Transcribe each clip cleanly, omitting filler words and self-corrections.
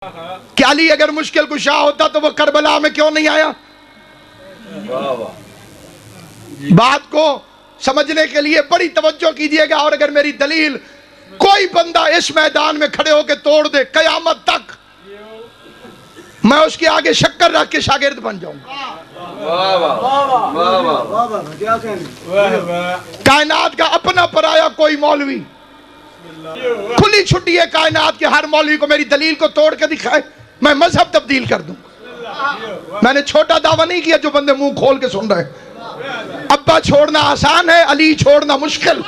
کہ علی اگر مشکل کشا ہوتا تو وہ کربلا میں کیوں نہیں آیا؟ بات کو سمجھنے کے لیے بڑی توجہ کیجئے گا، اور اگر میری دلیل کوئی بندہ اس میدان میں کھڑے ہو کے توڑ دے قیامت تک، میں اس کے آگے شکر رکھ کے شاگرد بن جاؤں گا۔ کائنات کا اپنا پرایا کوئی مولوی، کھلی چھٹی ہے کائنات کے ہر مولوی کو میری دلیل کو توڑ کے دکھائے، میں مذہب تبدیل کر دوں۔ میں نے چھوٹا دعویٰ نہیں کیا جو بندے منہ کھول کے سن رہے ہیں۔ ابا چھوڑنا آسان ہے، علی چھوڑنا مشکل۔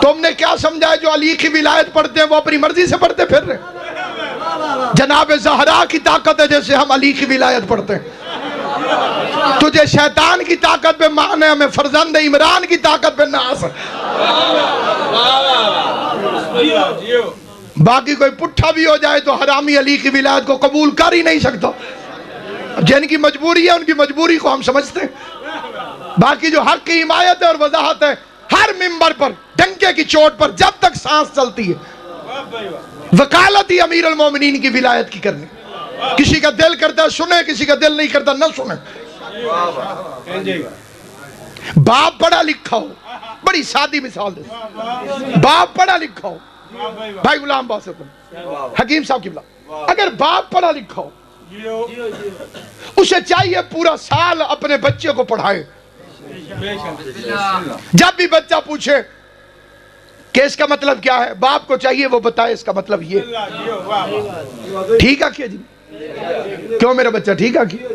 تم نے کیا سمجھا ہے جو علی کی ولایت پڑھتے ہیں وہ اپنی مرضی سے پڑھتے پھر رہے؟ جناب زہرا کی طاقت ہے جیسے ہم علی کی ولایت پڑھتے ہیں۔ تجھے شیطان کی طاقت پہ مان ہے، ہمیں فرزند عمران کی طاقت پہ ناز ہے۔ باقی کوئی پٹھا بھی ہو جائے تو حرامی علی کی ولایت کو قبول کر ہی نہیں سکتا۔ جن کی مجبوری ہے ان کی مجبوری کو ہم سمجھتے ہیں۔ باقی جو حق کی حمایت ہے اور وضاحت ہے، ہر ممبر پر ڈنکے کی چوٹ پر جب تک سانس چلتی ہے وکالت ہی امیر المومنین کی ولایت کی کرنی۔ کسی کا دل کرتا ہے سنے، کسی کا دل نہیں کرتا نہ سنے۔ باپ پڑھا لکھا ہو، بڑی سادی مثال دے، باپ پڑھا لکھا ہو، بھائی غلام باسط حکیم صاحب کی بلا، اگر باپ پڑھا لکھا ہو اسے چاہیے پورا سال اپنے بچے کو پڑھائے۔ جب بھی بچہ پوچھے کہ اس کا مطلب کیا ہے، باپ کو چاہیے وہ بتائے اس کا مطلب یہ۔ ٹھیک ہے کیا جی؟ کیوں میرا بچہ ٹھیک ہے کیا؟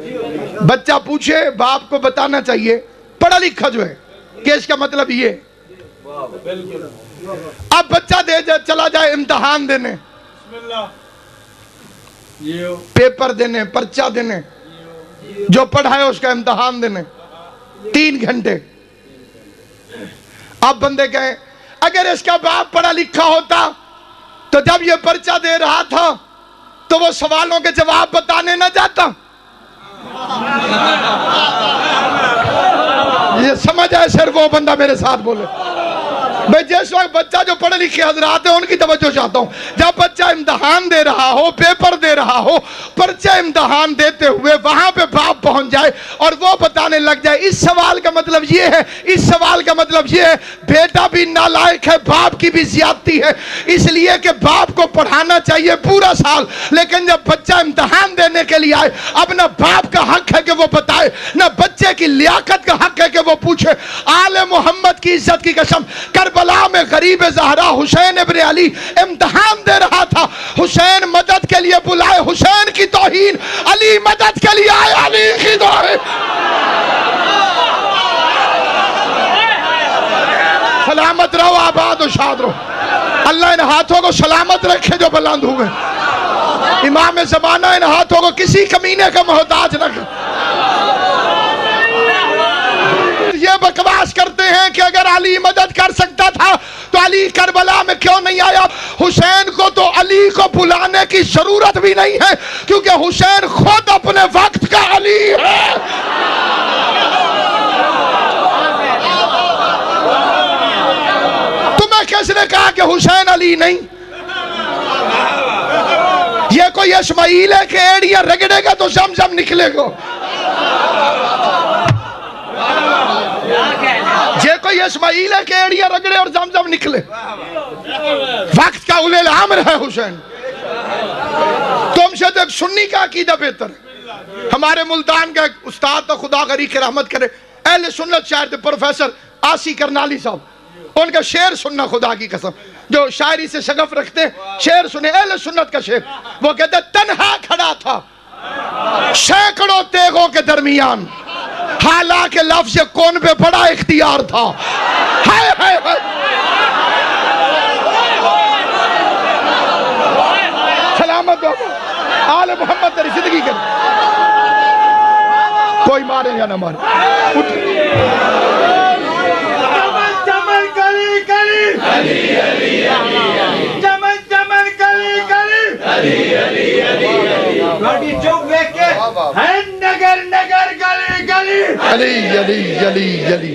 بچہ پوچھے باپ کو بتانا چاہیے پڑھا لکھا جو ہے کہ اس کا مطلب یہ۔ اب بچہ چلا جائے امتحان دینے، پیپر دینے، پرچہ دینے، جو پڑھا ہے اس کا امتحان دینے 3 گھنٹے۔ اب بندے کہیں اگر اس کا باپ پڑھا لکھا ہوتا تو جب یہ پرچہ دے رہا تھا تو وہ سوالوں کے جواب بتانے نہ جاتا۔ یہ سمجھ آئے صرف وہ بندہ میرے ساتھ بولے۔ میں جس وقت بچہ جو پڑھے لکھے حضرات ہیں ان کی توجہ چاہتا ہوں، جب بچہ امتحان دے رہا ہو، پیپر دے رہا ہو، پرچہ امتحان دیتے ہوئے وہاں پہ باپ پہنچ جائے اور وہ بتانے لگ جائے اس سوال کا مطلب یہ ہے، اس سوال کا مطلب یہ ہے، بیٹا بھی نالائق ہے، باپ کی بھی زیادتی ہے۔ اس لیے کہ باپ کو پڑھانا چاہیے پورا سال، لیکن جب بچہ امتحان دینے کے لیے آئے اب نہ باپ کا حق ہے کہ وہ بتائے، نہ بچے کی لیاقت کا حق ہے کہ وہ پوچھے۔ آل محمد کی عزت کی قسم، کربلا میں غریب زہرا حسین ابن علی امتحان دے رہا تھا، حسین مدد کے لیے بلائے، حسین کی توہین، علی مدد کے لیے آئے، علی کی توہین۔ سلامت رہو، آباد و شاد رہو۔ اللہ ان ہاتھوں کو سلامت رکھے جو بلند ہوئے۔ امام زمانہ ان ہاتھوں کو کسی کمینے کا محتاج رکھے۔ یہ بکواس کرتے ہیں کہ اگر علی مدد کر سکتا تھا تو علی کربلا میں کیوں نہیں آیا؟ حسین کو تو علی کو بلانے کی ضرورت بھی نہیں ہے کیونکہ حسین خود اپنے وقت کا علی ہے۔ تمہیں کس نے کہا کہ حسین علی نہیں؟ یہ کوئی اسماعیل ہے کہ ایڑیاں رگڑے گا تو زمزم نکلے گا؟ یہ کوئی اسماعیل ہے کہ ایڑیاں رگڑے اور زمزم نکلے؟ وقت کا اولے الامر ہے حسین۔ تم سے تو ایک سنی کا عقیدہ بہتر ہے۔ ہمارے ملتان کا ایک استاد تو خدا غریق کی رحمت کرے، اہل سنت شاعر تھے، پروفیسر آسی کرنالی صاحب۔ ان کا شعر سننا خدا کی قسم، جو شاعری سے شغف رکھتے ہیں شعر سنے، اہل سنت کا شعر۔ وہ کہتے تنہا کھڑا تھا سینکڑوں تیغوں کے درمیان، حالانکہ لفظ کون پہ بڑا اختیار تھا۔ ہائے ہائے ہائے، سلامت ہو آل محمد تیری زندگی کر، کوئی مارے یا نہ مارے۔ جمل کلی کلی علی علی علی، جمل جمل کلی کلی علی علی علی، گاڑی چوک دیکھ کے ہے نگر نگر گلی گلی، علی علی علی علی،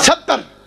70।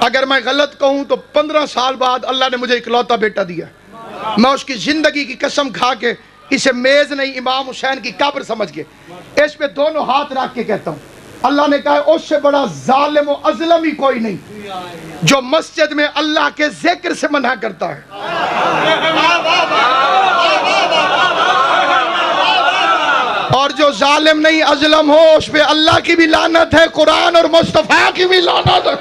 اگر میں غلط کہوں تو 15 سال بعد اللہ نے مجھے اکلوتا بیٹا دیا. میں اس کی زندگی کی قسم کھا کے اسے میز نہیں امام حسین کی قبر سمجھ کے اس پہ دونوں ہاتھ رکھ کے کہتا ہوں اللہ نے کہا اس سے بڑا ظالم و اظلم ہی کوئی نہیں جو مسجد میں اللہ کے ذکر سے منع کرتا ہے. اور جو ظالم نہیں اظلم ہو اس پہ اللہ کی بھی لعنت ہے, قرآن اور مصطفیٰ کی بھی لعنت ہے.